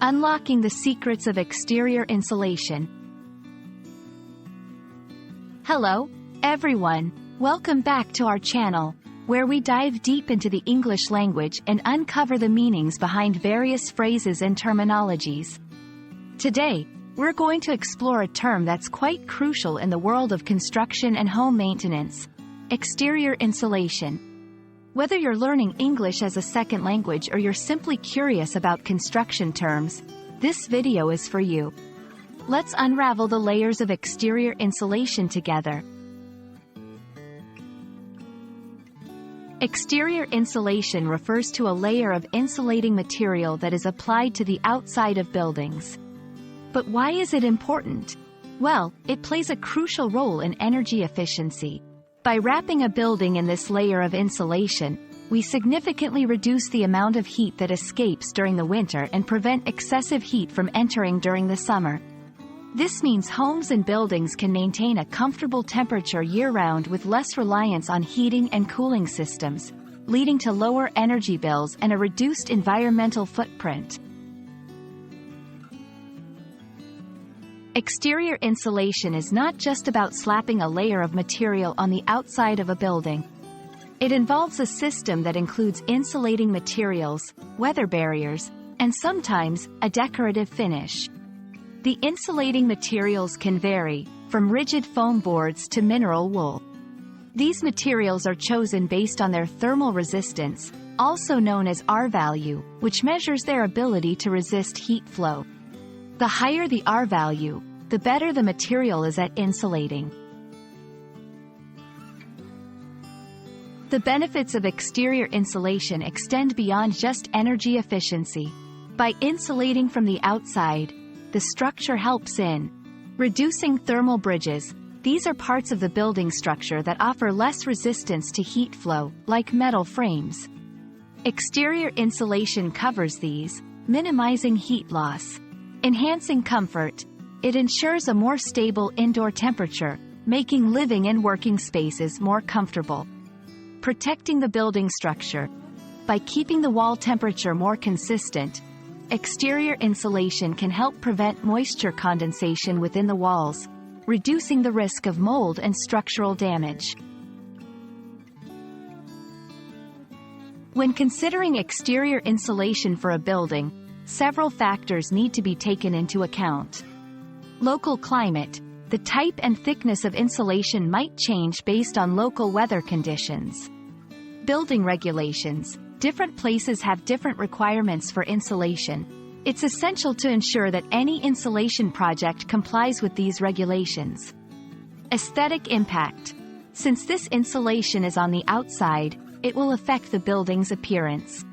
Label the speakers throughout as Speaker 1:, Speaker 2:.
Speaker 1: Unlocking the secrets of exterior insulation. Hello, everyone. Welcome back to our channel, where we dive deep into the English language and uncover the meanings behind various phrases and terminologies. Today, we're going to explore a term that's quite crucial in the world of construction and home maintenance: exterior insulation. Whether you're learning English as a second language or you're simply curious about construction terms, this video is for you. Let's unravel the layers of exterior insulation together. Exterior insulation refers to a layer of insulating material that is applied to the outside of buildings. But why is it important? Well, it plays a crucial role in energy efficiency. By wrapping a building in this layer of insulation, we significantly reduce the amount of heat that escapes during the winter and prevent excessive heat from entering during the summer. This means homes and buildings can maintain a comfortable temperature year-round with less reliance on heating and cooling systems, leading to lower energy bills and a reduced environmental footprint. Exterior insulation is not just about slapping a layer of material on the outside of a building. It involves a system that includes insulating materials, weather barriers, and sometimes a decorative finish. The insulating materials can vary, from rigid foam boards to mineral wool. These materials are chosen based on their thermal resistance, also known as R value, which measures their ability to resist heat flow. The higher the R value, the better the material is at insulating. The benefits of exterior insulation extend beyond just energy efficiency. By insulating from the outside, the structure helps in reducing thermal bridges. These are parts of the building structure that offer less resistance to heat flow, like metal frames. Exterior insulation covers these, minimizing heat loss. Enhancing comfort, it ensures a more stable indoor temperature, making living and working spaces more comfortable. Protecting the building structure. By keeping the wall temperature more consistent, exterior insulation can help prevent moisture condensation within the walls, reducing the risk of mold and structural damage. When considering exterior insulation for a building, several factors need to be taken into account. Local climate. The type and thickness of insulation might change based on local weather conditions. Building regulations. Different places have different requirements for insulation. It's essential to ensure that any insulation project complies with these regulations. Aesthetic impact. Since this insulation is on the outside, it will affect the building's appearance.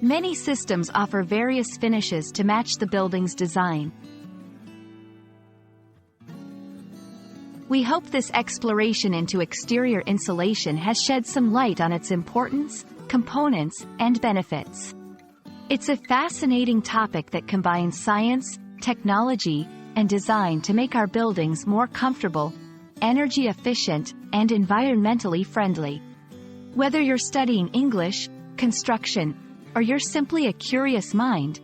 Speaker 1: Many systems offer various finishes to match the building's design. We hope this exploration into exterior insulation has shed some light on its importance, components, and benefits. It's a fascinating topic that combines science, technology, and design to make our buildings more comfortable, energy efficient, and environmentally friendly. Whether you're studying English, construction, or you're simply a curious mind,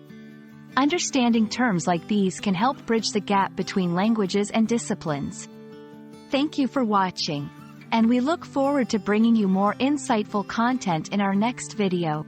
Speaker 1: understanding terms like these can help bridge the gap between languages and disciplines. Thank you for watching, and we look forward to bringing you more insightful content in our next video.